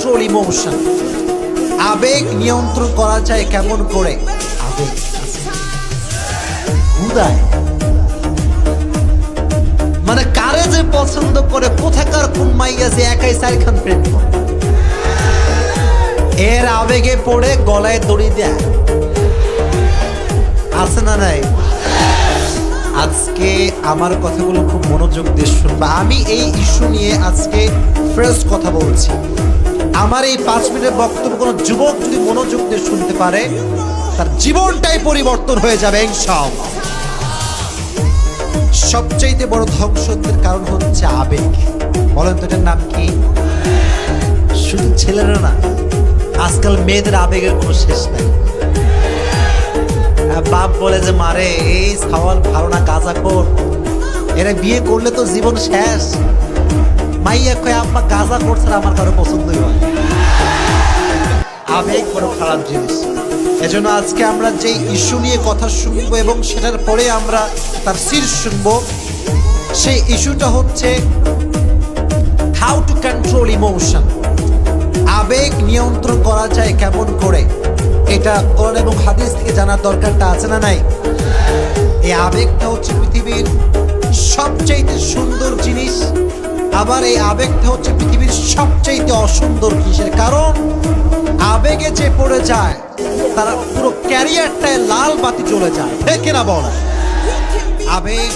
control emotion? আবেগ নিয়ন্ত্রণ করা যায় কেমন করে? আবেগ হুদায় মানে কারে যে পছন্দ করে, কোথাকার কোন মাইয়া যে একাই সাইখান প্রেম করে, এর আবেগে পড়ে গলায় দড়ি দেয়, আছে না নাই? আজকে আমার কথাগুলো খুব মনোযোগ দিয়ে শুনবা। আমি এই ইস্যু নিয়ে আজকে ফ্রেশ কথা বলছি। আমার এই 5 মিনিটের বক্তব্য কোনো যুবক যদি মনোযোগ দিয়ে শুনতে পারে, তার জীবনটাই পরিবর্তন হয়ে যাবে ইনশাআল্লাহ। সবচেয়ে বড় ধ্বংসের কারণ হচ্ছে আবেগ। বলেন তো এটার নাম কি? শুধু ছেলেরা না, আজকাল মেয়েদের আবেগের কোনো শেষ নাই। বাপ বলে যে মারে এই সাওয়াল ভালো না, গাঁজা খোর, এরা বিয়ে করলে তো জীবন শেষ। মাইয়া কয় আব্বা গাঁজা করছে, আমার কারো পছন্দই হয়। আবেগ বড় খারাপ জিনিস। এজন্য আজকে আমরা যে ইস্যু নিয়ে কথা শুনবো এবং সেটার পরে আমরা তার শীর্ষ শুনবো, সেই ইস্যুটা হচ্ছে হাউ টু কন্ট্রোল ইমোশন। আবেগ নিয়ন্ত্রণ করা যায় কেমন করে? এটা কোরআন এবং হাদিস থেকে জানার দরকারটা আছে না নাই? এই আবেগটা হচ্ছে পৃথিবীর সবচেয়ে সুন্দর জিনিস, আবার এই আবেগটা হচ্ছে পৃথিবীর সবচেয়ে অসুন্দর জিনিসের কারণ আবেগে যে পড়ে যায় তারা পুরো ক্যারিয়ারটায় লাল বাতি চলে যায়। ঠিক না বলা? আবেগ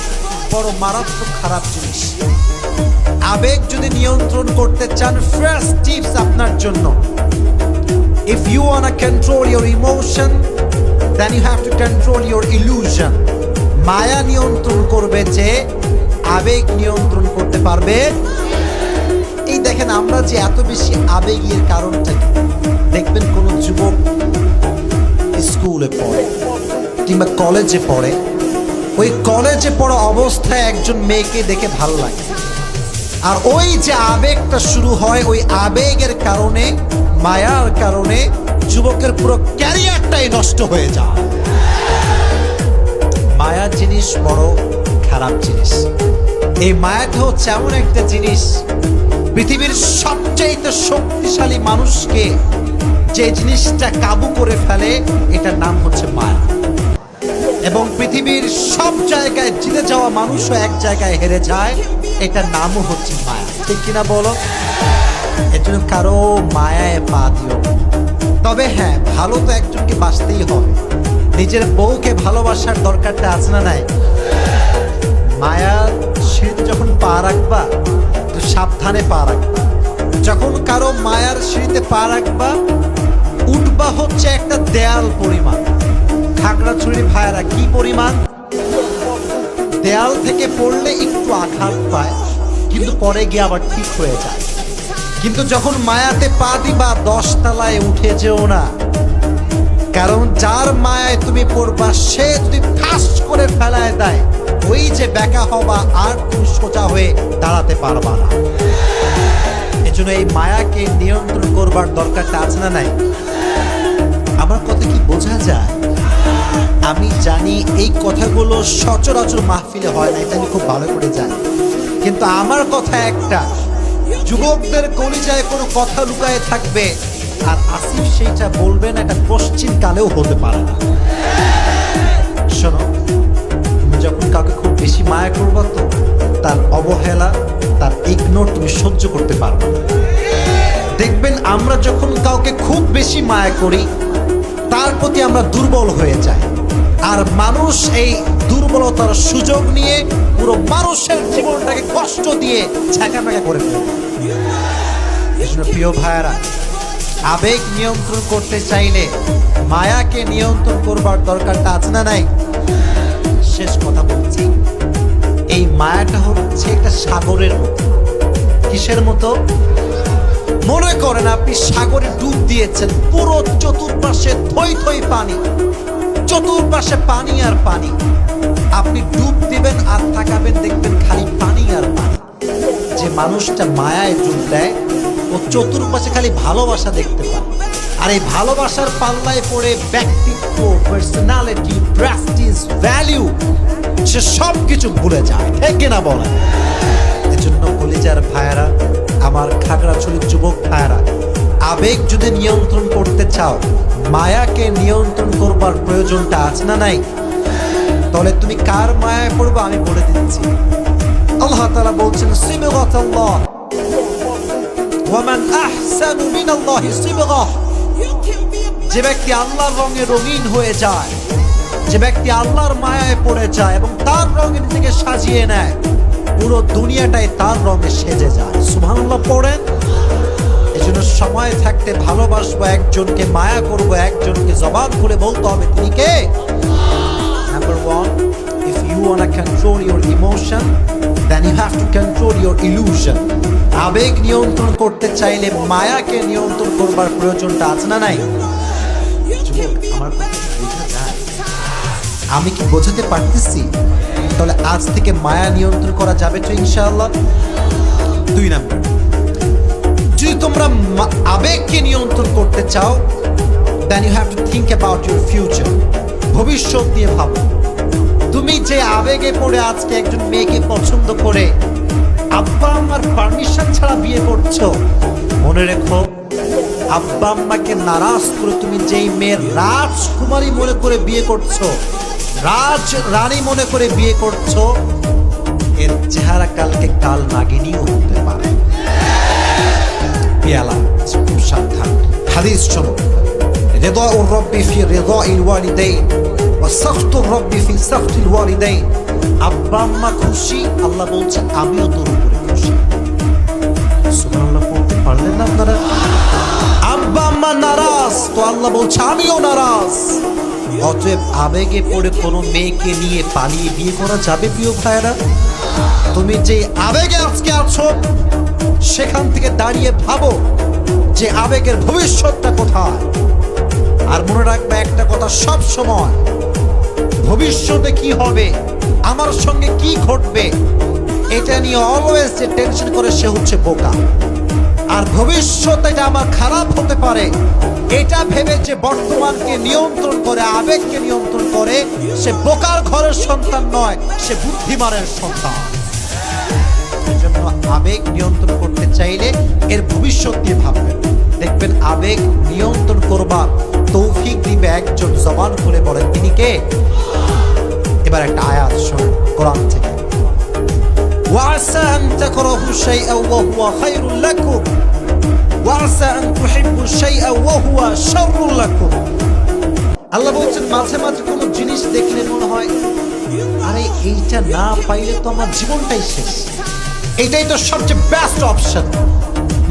বড় মারাত্মক খারাপ জিনিস। আবেগ যদি নিয়ন্ত্রণ করতে চান, ফ্রেশ টিপস আপনার জন্য। If you wanna control your emotion, then you have to control your illusion. মায়া নিয়ন্ত্রণ করবে যে, আবেগ নিয়ন্ত্রণ করতে পারবে। এই দেখেন আমরা যে এত বেশি আবেগের কারণটা কি? দেখবেন কোন যুবক স্কুলে পড়ে কিংবা কলেজে পড়ে, ওই কলেজে পড়া অবস্থায় একজন মেয়েকে দেখে ভালো লাগে, আর ওই যে আবেগটা শুরু হয়, ওই আবেগের কারণে, মায়ার কারণে যুবকের পুরো ক্যারিয়ারটাই নষ্ট হয়ে যায়। মায়া জিনিস বড় খারাপ জিনিস। এই মায়াটা হচ্ছে এমন একটা জিনিস, পৃথিবীর সবচেয়ে শক্তিশালী মানুষকে যে জিনিসটা কাবু করে ফেলে, এটার নাম হচ্ছে মায়া। এবং পৃথিবীর সব জায়গায় জিতে যাওয়া মানুষও এক জায়গায় হেরে যায়, এটার নামও হচ্ছে মায়া। ঠিক কিনা বলো? এর জন্য কারো মায়ায় পা দিও। তবে হ্যাঁ, ভালো তো একজনকে বাঁচতেই হবে। নিজের বউকে ভালোবাসার দরকারটা আছে না নাই? মায়ার সিঁড়িতে যখন পা রাখবা, তো সাবধানে পা রাখবা। যখন কারো মায়ার সিঁড়িতে পা রাখবা, উঠবা হচ্ছে একটা দেয়াল পরিমাণ। খাগড়াছড়ি ভাইয়েরা কি পরিমাণ? দেয়াল থেকে পড়লে একটু আঘাত পায়, কিন্তু পরে গিয়ে আবার ঠিক হয়ে যায়। কিন্তু যখন মায়াতে পা দিবা, 10 তলায় উঠে যেও না, কারণ যার মায়ায় তুমি পড়বা সে যদি ঠাস করে ফেলায় দেয়, ওই যে বেকা হবা, আর তুমি সোজা হয়ে দাঁড়াতে পারবা না। এজন্য এই মায়াকে নিয়ন্ত্রণ করবার দরকারটা আছে না নাই? আমার কথা কি বোঝা যায়? আমি জানি এই কথাগুলো সচরাচর মাহফিলে হয় না, এটা আমি খুব ভালো করে জানি, কিন্তু আমার কথা একটা, যুবকদের কলিজায় কোনো কথা লুকায়ে থাকবে, আর আসিফ সেইটা বলবেন, এটা পশ্চিম কালেও হতে পারে না। শোনো, তুমি যখন কাউকে খুব বেশি মায়া করবা, তো তার অবহেলা, তার ইগনোর তুমি সহ্য করতে পারবে না। দেখবেন আমরা যখন কাউকে খুব বেশি মায়া করি, তার প্রতি আমরা দুর্বল হয়ে যাই, আর মানুষ এই দুর্বলতার সুযোগ নিয়ে পুরো মানুষের জীবনটাকে কষ্ট দিয়ে ঝাঁকাপাকা করে ফেলে। এজন্য প্রিয় ভাইয়েরা, আবেগ নিয়ন্ত্রণ করতে চাইলে মায়াকে নিয়ন্ত্রণ করবার দরকারটা আছে না নাই? শেষ কথা বলছি, এই মায়াটা হচ্ছে একটা সাগরের মতো। কিসের মতো? মনে করেন আপনি সাগরে ডুব দিয়েছেন, পুরো চতুর্পাশে থই থই পানি, চতুর্পাশে পানি আর পানি। আপনি ডুব দিবেন আর তাকাবেন, দেখবেন খালি পানি আর পানি। যে মানুষটা মায়ায় ডুব দেয়, ও চতুর্পাশে খালি ভালোবাসা দেখতে পায়, আর এই ভালোবাসার পাল্লায় পড়ে ব্যক্তিত্ব, পার্সোনালিটি, প্রেস্টিজ, ভ্যালু, সে সব কিছু ভুলে যায়। ঠিক কিনা বলেন? এজন্য কলিজার ভাইয়েরা, আমার খাগড়াছড়ির যুবক ভাইয়েরা, আবেগ যদি নিয়ন্ত্রণ করতে চাও, মায়াকে নিয়ন্ত্রণ করবার প্রয়োজনটা আছে না নাই? তাহলে তুমি কার মায়ায় পড়বে আমি বলে দিচ্ছি। আল্লাহ তাআলা বলছেন সিবগাতাল্লাহ ওয়া মান আহসানু মিনাল্লাহি সিবগা। যে ব্যক্তি আল্লাহর রঙে রঙিন হয়ে যায়, যে ব্যক্তি আল্লাহর মায়ায় পড়ে যায় এবং তার রঙে নিজেকে সাজিয়ে নেয়, পুরো দুনিয়াটাই তার রঙে সেজে যায়। সুবহানাল্লাহ পড়েন। এজন্য সময় থাকতে ভালোবাসবো একজনকে, মায়া করব একজনকে, জবান খুলে বলতে হবে তিনি কে। Number one, if you want to control your emotion, then you have to control your illusion. আবেগ নিয়ন্ত্রণ করতে চাইলে মায়াকে নিয়ন্ত্রণ করবার প্রয়োজনটা আছে না নাই? আমার কথা বোঝা যায়? আমি কি বোঝাতে পারতেছি? তাহলে আজ থেকে মায়া নিয়ন্ত্রণ করা যাবে তো ইনশাআল্লাহ। 2 নাম্বার, যদি তোমরা আবেগকে নিয়ন্ত্রণ করতে চাও, then you have to think about your future. ভবিষ্যৎ নিয়ে ভাবো। তুমি যে আবেগে পড়ে আজকে একজন মেয়েকে পছন্দ করে আব্বা আম্মার পারমিশন ছাড়া বিয়ে করছো, মনে রেখো আব্বা আম্মাকে নারাজ করে তুমি যেই মেয়ের রাজকুমারী মনে করে বিয়ে করছো, রাজ রানী মনে করে বিয়ে করছো, এর চেহারা কালকে কাল নাগিনীও হতে পারে। পেয়ালা খুব সাবধান। হাদিস শোনো, রিদাউর রব্বি ফি রিদাইল ওয়ালিদাইন ওয়া সাখতুর রব্বি ফি সাখতিল ওয়ালিদাইন। আব্বা আম্মা খুশি, আল্লাহ বলছে আমিও তোর উপরে খুশি। সুবহানাল্লাহ পড়তে পারলেন না আপনারা? আব্বা আম্মা নারাজ তো আল্লাহ বলছে আমিও নারাজ। অতএব আবেগে পড়ে কোনো মেয়েকে নিয়ে পালিয়ে বিয়ে করা যাবে প্রিয় ভাইরা? তুমি যে আবেগে আজকে আছো সেখান থেকে দাঁড়িয়ে ভাবো যে আবেগের ভবিষ্যৎটা কোথায়। আর মনে রাখবে একটা কথা সব সময়, ভবিষ্যতে কি হবে, আমার সঙ্গে কি ঘটবে, এটা নিয়ে অলওয়েজ যে টেনশন করে সে হচ্ছে বোকা। আর ভবিষ্যতে এটা আমার খারাপ হতে পারে এটা ভেবে যে বর্তমানকে নিয়ন্ত্রণ করে, আবেগকে নিয়ন্ত্রণ করে, সে বোকার ঘরের সন্তান নয়, সে বুদ্ধিমানের সন্তান। এজন্য আবেগ নিয়ন্ত্রণ করতে চাইলে এর ভবিষ্যৎ নিয়ে ভাববেন। দেখবেন আবেগ নিয়ন্ত্রণ করবার তৌফিক দিবে একজন। জবান খুলে বলেন তিনি কে? এবার একটা আয়াত শুনুন কোরআন থেকে। ওয়াসা আন তাকরাহু শাইআন ওয়া হুয়া খায়রুল লাকুম ওয়াসা আন তুহিব্বু শাইআন ওয়া হুয়া শাররুল লাকুম। আল্লাহ বলছেন মাঝে মাঝে কোনো জিনিস দেখলে মনে হয় আরে এইটা না পাইলে তো আমার জীবনটাই শেষ, এটাই তো সবচেয়ে বেস্ট অপশন।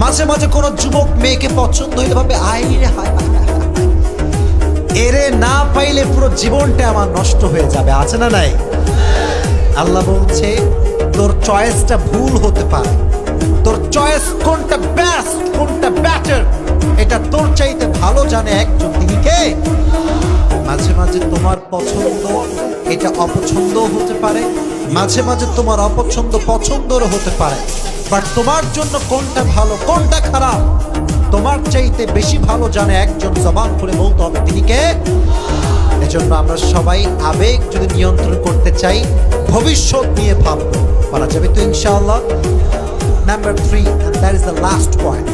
মাঝে মাঝে কোনো যুবক মেয়েকে পছন্দ হইলে ভাবে আইরে হায় এরে না পাইলে পুরো জীবনটা আমার নষ্ট হয়ে যাবে, আছে না নাই? আল্লাহ বলছে তোর চয়েসটা ভুল হতে পারে, তোর চয়েস কোনটা বেস্ট কোনটা বেটার এটা তোর চাইতে ভালো জানে একজন, তিনি কে? মাঝে মাঝে তোমার পছন্দ এটা অপছন্দ হতে পারে, মাঝে মাঝে তোমার অপছন্দ পছন্দরও হতে পারে, বাট তোমার জন্য কোনটা ভালো কোনটা খারাপ তোমার চাইতে বেশি ভালো জানে একজন। জবান করে বলতে হবে তিনি কে। এজন্য আমরা সবাই আবেগ যদি নিয়ন্ত্রণ করতে চাই ভবিষ্যৎ নিয়ে ভাববো, পারা যাবে তো ইনশাআল্লাহ। Number 3, and that is the last point,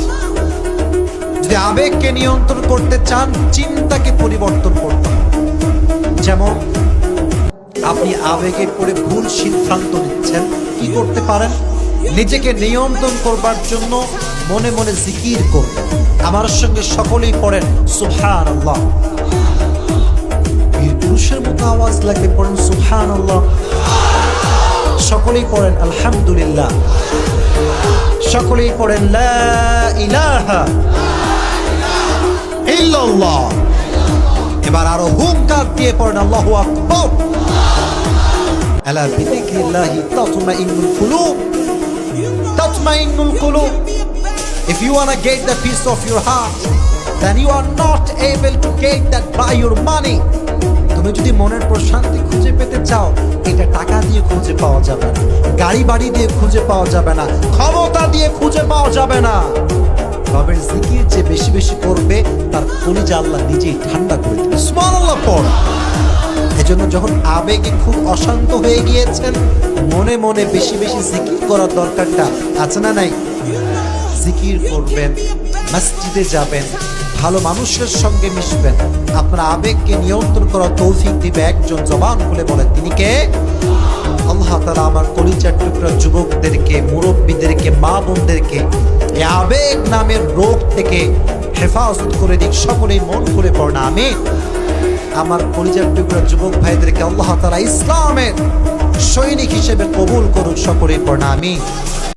যদি আবেগকে নিয়ন্ত্রণ করতে চান চিন্তাকে পরিবর্তন করতে হবে। যেমন আপনি আবেগে পড়ে ভুল সিদ্ধান্ত নিচ্ছেন, কি করতে পারেন? নিজেকে নিয়ন্ত্রণ করবার জন্য মনে মনে জিকির করবেন। আমার সঙ্গে সকলেই পড়েন সুবহানাল্লাহ। বীর পুরুষের মতো আওয়াজ লাগবে, পড়েন সুবহানাল্লাহ। সকলেই পড়েন আলহামদুলিল্লাহ। সকলেই পড়েন লা ইলাহা ইল্লাল্লাহ। এবার আরো হুঙ্কার দিয়ে পড়েন আল্লাহু আকবার। আলা বিযিকরিল্লাহি তাতমাইন্নুল কুলুব, তাতমাইন্নুল কুলুব। If you want to get the peace of your heart, then you are not able to get that by your money. তুমি যদি মনের প্রশান্তি খুঁজে পেতে চাও এটা টাকা দিয়ে খুঁজে পাওয়া যাবে না, গাড়ি বাড়ি দিয়ে খুঁজে পাওয়া যাবে না, ক্ষমতা দিয়ে খুঁজে পাওয়া যাবে না। রবের জিকির যে বেশি বেশি করবে তার কলিজা আল্লাহ নিজেই ঠান্ডা করে দেবে। সুবহানাল্লাহ পড়। এজন্য যখন আবেগে খুব অশান্ত হয়ে গিয়েছেন মনে মনে বেশি বেশি জিকির করার দরকারটা আছে না নাই? জিকির করবেন, মসজিদে যাবেন, ভালো মানুষের সঙ্গে মিশবেন, আপনার আবেগকে নিয়ন্ত্রণ করার তৌফিক দিবে একজন। জবান খুলে বলেন তিনি কে? আল্লাহ তাআলা আমার কলিজার টুকরা যুবকদেরকে, মুরব্বীদেরকে, মা বোনদেরকে এই আবেগ নামের রোগ থেকে হেফাজত করে দিক। সকলেই মন খুলে পড়ে না আমিন। আমার কলিজার টুকরা যুবক ভাইদেরকে আল্লাহ তাআলা ইসলামের সৈনিক হিসেবে কবুল করুক। সকলেই পড়ে না আমিন।